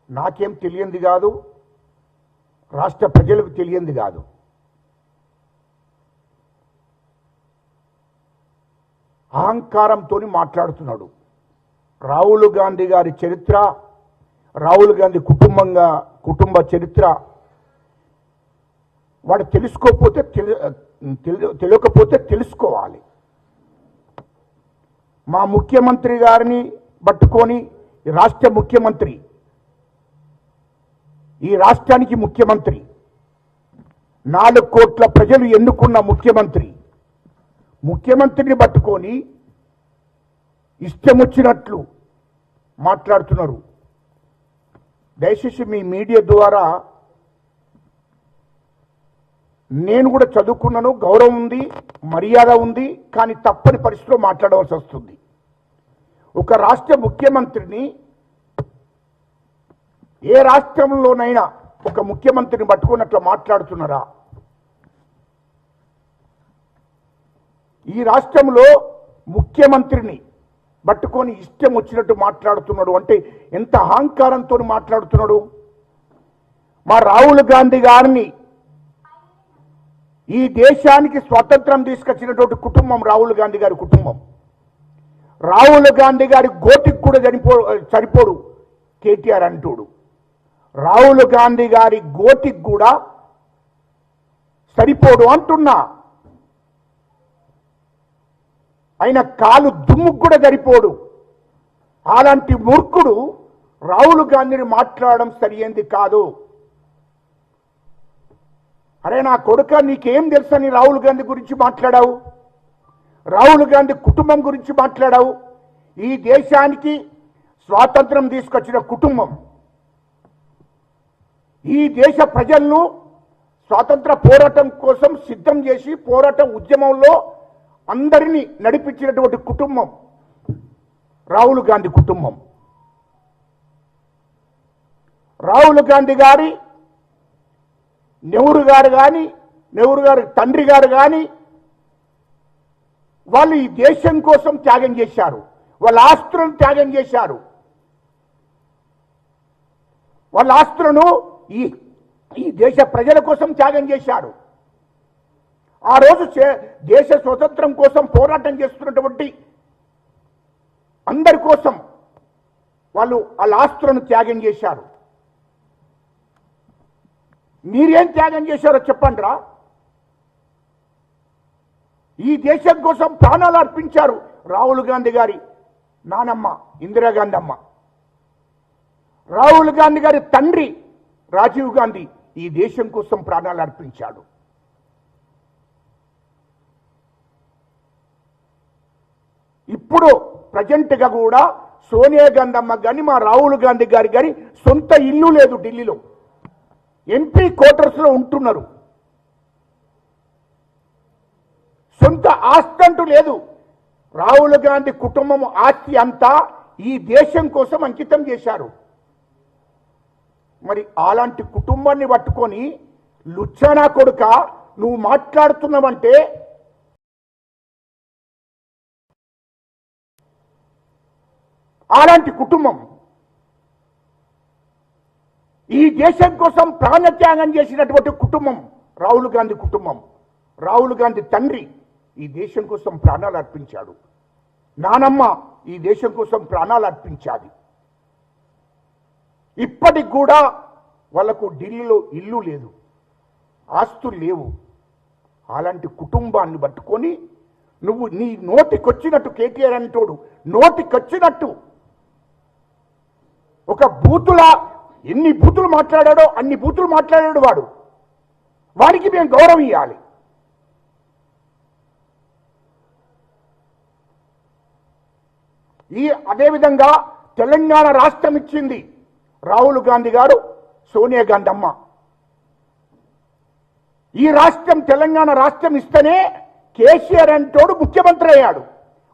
నాకేం తెలియంది కాదు, రాష్ట్ర ప్రజలకు తెలియంది కాదు. అహంకారంతో మాట్లాడుతున్నాడు. రాహుల్ గాంధీ గారి చరిత్ర, రాహుల్ గాంధీ కుటుంబ చరిత్ర వాడు తెలుసుకోకపోతే తెలియకపోతే తెలుసుకోవాలి. మా ముఖ్యమంత్రి గారిని పట్టుకొని రాష్ట్ర ముఖ్యమంత్రి, ఈ రాష్ట్రానికి ముఖ్యమంత్రి, 4 కోట్ల ప్రజలు ఎన్నుకున్న ముఖ్యమంత్రిని పట్టుకొని ఇష్టం వచ్చినట్లు మాట్లాడుతున్నారు. దయచేసి మీ మీడియా ద్వారా, నేను కూడా చదువుకున్నాను, గౌరవం ఉంది, మర్యాద ఉంది, కానీ తప్పని పరిస్థితిలో మాట్లాడవలసి వస్తుంది. ఒక రాష్ట్ర ముఖ్యమంత్రిని, ఏ రాష్ట్రంలోనైనా ఒక ముఖ్యమంత్రిని పట్టుకున్నట్లు మాట్లాడుతున్నారా? ఈ రాష్ట్రంలో ముఖ్యమంత్రిని పట్టుకొని ఇష్టం వచ్చినట్టు మాట్లాడుతున్నాడు అంటే ఎంత అహంకారంతో మాట్లాడుతున్నాడు. మా రాహుల్ గాంధీ గారిని, ఈ దేశానికి స్వాతంత్రం తీసుకొచ్చినటువంటి కుటుంబం రాహుల్ గాంధీ గారి కుటుంబం. రాహుల్ గాంధీ గారి గోటికి కూడా సరిపోడు కేటీఆర్ అంటోడు. రాహుల్ గాంధీ గారి గోటికి కూడా సరిపోడు అంటున్నా. ఆయన కాలు దుమ్ముకు కూడా సరిపోడు. అలాంటి మూర్ఖుడు రాహుల్ గాంధీని మాట్లాడడం సరియైంది కాదు. అరే నా కొడుక, నీకేం తెలుసని రాహుల్ గాంధీ గురించి మాట్లాడావు? రాహుల్ గాంధీ కుటుంబం గురించి మాట్లాడావు? ఈ దేశానికి స్వాతంత్రం తీసుకొచ్చిన కుటుంబం, ఈ దేశ ప్రజలను స్వాతంత్ర పోరాటం కోసం సిద్ధం చేసి పోరాటం ఉద్యమంలో అందరినీ నడిపించినటువంటి కుటుంబం రాహుల్ గాంధీ కుటుంబం. రాహుల్ గాంధీ గారి నెహ్రూ గారి తండ్రి గారు కానీ వాళ్ళు ఈ దేశం కోసం త్యాగం చేశారు. వాళ్ళ ఆస్తులను త్యాగం చేశారు. వాళ్ళ ఆస్తులను ఈ దేశ ప్రజల కోసం త్యాగం చేశారు. ఆ రోజు దేశ స్వతంత్రం కోసం పోరాటం చేస్తున్నటువంటి అందరి కోసం వాళ్ళు వాళ్ళ ఆస్తులను త్యాగం చేశారు. మీరేం త్యాగం చేశారో చెప్పండి రా. ఈ దేశం కోసం ప్రాణాలు అర్పించారు రాహుల్ గాంధీ గారి నానమ్మ ఇందిరాగాంధీ అమ్మ. రాహుల్ గాంధీ గారి తండ్రి రాజీవ్ గాంధీ ఈ దేశం కోసం ప్రాణాలు అర్పించాడు. ఇప్పుడు ప్రజెంట్గా కూడా సోనియా గాంధీ అమ్మ కానీ మా రాహుల్ గాంధీ గారి కానీ సొంత ఇల్లు లేదు. ఢిల్లీలో ఎంపీ క్వార్టర్స్లో ఉంటున్నారు. సొంత ఆస్తి అంటూ లేదు. రాహుల్ గాంధీ కుటుంబం ఆస్తి అంతా ఈ దేశం కోసం అంకితం చేశారు. మరి అలాంటి కుటుంబాన్ని పట్టుకొని లుచ్చనా కొడుక నువ్వు మాట్లాడుతున్నావంటే అలాంటి కుటుంబం, ఈ దేశం కోసం ప్రాణత్యాగం చేసినటువంటి కుటుంబం రాహుల్ గాంధీ కుటుంబం. రాహుల్ గాంధీ తండ్రి ఈ దేశం కోసం ప్రాణాలు అర్పించాడు. నానమ్మ ఈ దేశం కోసం ప్రాణాలు అర్పించాది. ఇప్పటికి కూడా వాళ్లకు ఢిల్లీలో ఇల్లు లేదు, ఆస్తులు లేవు. అలాంటి కుటుంబాన్ని పట్టుకొని నువ్వు నీ నోటికొచ్చినట్టు కేటీఆర్ అంటోడు నోటికొచ్చినట్టు ఒక బూతులా ఎన్ని బూతులు మాట్లాడాడో అన్ని బూతులు మాట్లాడాడు వాడు. వాడికి మేము గౌరవం ఇవ్వాలి. అదేవిధంగా తెలంగాణ రాష్ట్రం ఇచ్చింది రాహుల్ గాంధీ గారు, సోనియా గాంధీ అమ్మ. ఈ రాష్ట్రం తెలంగాణ రాష్ట్రం ఇస్తేనే కేసీఆర్ అంటోడు ముఖ్యమంత్రి అయ్యాడు,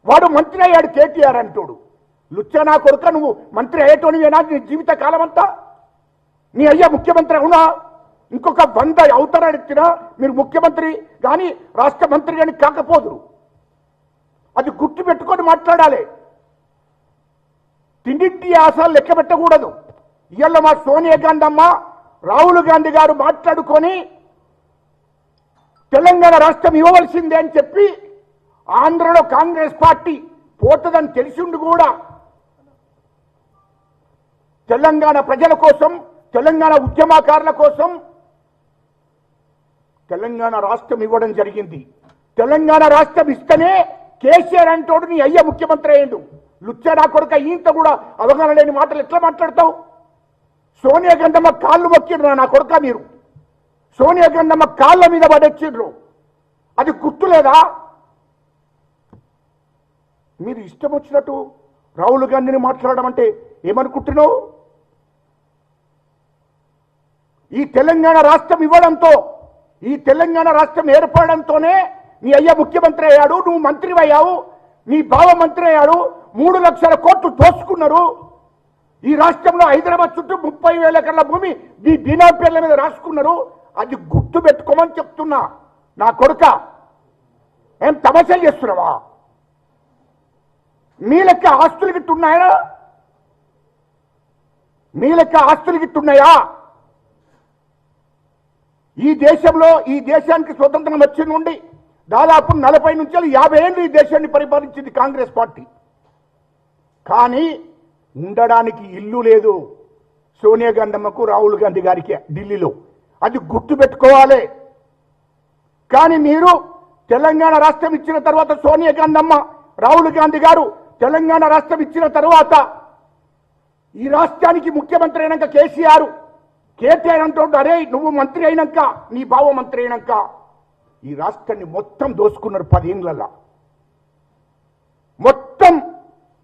వాడు మంత్రి అయ్యాడు. కేటీఆర్ అంటోడు లుచ్చనా కొడుక, నువ్వు మంత్రి అయ్యేటోనివేనా నీ జీవిత కాలం అంతా? నీ అయ్యా ముఖ్యమంత్రి అవునా? ఇంకొక 100 అవతరణెత్తినా మీరు ముఖ్యమంత్రి కానీ రాష్ట్ర మంత్రి కానీ కాకపోదురు. అది గుర్తు పెట్టుకొని మాట్లాడాలి. తిండింటి ఆశలు లెక్క పెట్టకూడదు. ఇవాళ మా సోనియా గాంధీ అమ్మ రాహుల్ గాంధీ గారు మాట్లాడుకొని తెలంగాణ రాష్ట్రం ఇవ్వవలసిందే అని చెప్పి ఆంధ్రలో కాంగ్రెస్ పార్టీ పోతుందని తెలిసిండు కూడా తెలంగాణ ప్రజల కోసం, తెలంగాణ ఉద్యమకారుల కోసం తెలంగాణ రాష్ట్రం ఇవ్వడం జరిగింది. తెలంగాణ రాష్ట్రం ఇస్తేనే కేసీఆర్ అంటోడు నీ అయ్య ముఖ్యమంత్రి అయ్యిండు. లుచ్చనా కొడుక ఈంత కూడా అవగాహన లేని మాటలు ఎట్లా మాట్లాడతావు? సోనియా గాంధమ్మ కాళ్ళు మొక్కిండ్రు నా కొడుక మీరు. సోనియా గాంధమ్మ కాళ్ళ మీద పడొచ్చిండ్రు. అది గుర్తులేదా? మీరు ఇష్టం వచ్చినట్టు రాహుల్ గాంధీని మాట్లాడడం అంటే ఏమనుకుంటున్నావు? ఈ తెలంగాణ రాష్ట్రం ఇవ్వడంతో, ఈ తెలంగాణ రాష్ట్రం ఏర్పడడంతోనే నీ అయ్య ముఖ్యమంత్రి అయ్యాడు, నువ్వు మంత్రి అయ్యావు, నీ బావ మంత్రి అయ్యాడు. 3 లక్షల కోట్లు దోచుకున్నారు. ఈ రాష్ట్రంలో హైదరాబాద్ చుట్టూ 30,000 ఎకరాల భూమి మీ బినా పేర్ల మీద రాసుకున్నారు. అది గుర్తు పెట్టుకోమని చెప్తున్నా నా కొడుక. ఏం తమాషాలు చేస్తున్నావా? మీ లెక్క ఆస్తులు గిట్టున్నాయా? మీ లెక్క ఆస్తులు గిట్టున్నాయా? ఈ దేశంలో, ఈ దేశానికి స్వతంత్రం వచ్చిన నుండి దాదాపు 40 నుంచి 50 ఏళ్ళు ఈ దేశాన్ని పరిపాలించింది కాంగ్రెస్ పార్టీ. కానీ ఉండడానికి ఇల్లు లేదు సోనియా గాంధమ్మకు, రాహుల్ గాంధీ గారికి ఢిల్లీలో. అది గుర్తు పెట్టుకోవాలి. కానీ మీరు తెలంగాణ రాష్ట్రం ఇచ్చిన తర్వాత సోనియా గాంధమ్మ, రాహుల్ గాంధీ గారు తెలంగాణ రాష్ట్రం ఇచ్చిన తర్వాత ఈ రాష్ట్రానికి ముఖ్యమంత్రి అయినాక కేటీఆర్ అంటుంటాడు, అరే నువ్వు మంత్రి అయినాక, నీ బావ మంత్రి అయినాక ఈ రాష్ట్రాన్ని మొత్తం దోసుకున్నారు. 10 ఏళ్ళ మొత్తం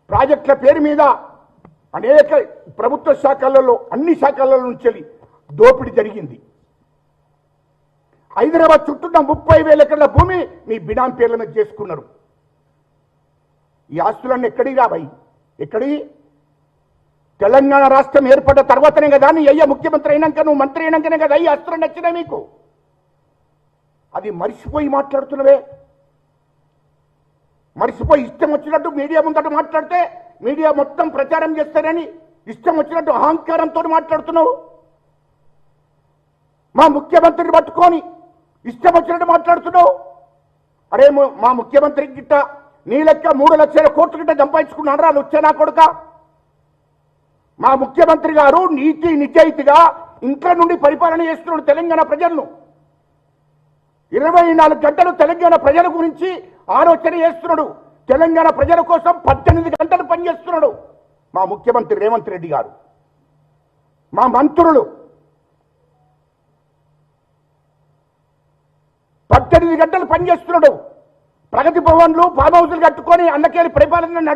ప్రాజెక్టుల పేరు మీద అనేక ప్రభుత్వ శాఖలలో, అన్ని శాఖల నుంచి దోపిడీ జరిగింది. హైదరాబాద్ చుట్టూ 30,000 ఎకరాల భూమి మీ బినాం పేర్ల మీద చేసుకున్నారు. ఈ ఆస్తులన్నీ ఎక్కడికి రాబాయి? ఎక్కడి? తెలంగాణ రాష్ట్రం ఏర్పడ్డ తర్వాతనే కదా నీ అయ్య ముఖ్యమంత్రి అయినాక, నువ్వు మంత్రి అయినాకనే కదా ఈ ఆస్తులు నచ్చినా మీకు. అది మర్చిపోయి మాట్లాడుతున్నవే. మర్చిపోయి ఇష్టం వచ్చినట్టు మీడియా ముందట మాట్లాడితే మీడియా మొత్తం ప్రచారం చేస్తారని ఇష్టం వచ్చినట్టు అహంకారంతో మాట్లాడుతున్నావు. మా ముఖ్యమంత్రిని పట్టుకొని ఇష్టం వచ్చినట్టు మాట్లాడుతున్నావు. అరే మా ముఖ్యమంత్రికి గిట్ట నీ లెక్క 3 లక్షల కోట్ల గిట్ట సంపాదించుకున్నాడు రా వచ్చే నా కొడుక. మా ముఖ్యమంత్రి గారు నీతి నిజాయితీగా ఇంట్లో నుండి పరిపాలన చేస్తున్నాడు తెలంగాణ ప్రజలను. 24 గంటలు తెలంగాణ ప్రజల గురించి ఆలోచన చేస్తున్నాడు. తెలంగాణ ప్రజల కోసం 18 గంటలు పనిచేస్తున్నాడు మా ముఖ్యమంత్రి రేవంత్ రెడ్డి గారు. మా మంత్రులు 18 గంటలు పనిచేస్తున్నాడు. ప్రగతి భవన్లు, ఫామ్ హౌస్లు కట్టుకొని అన్నకేళి పరిపాలన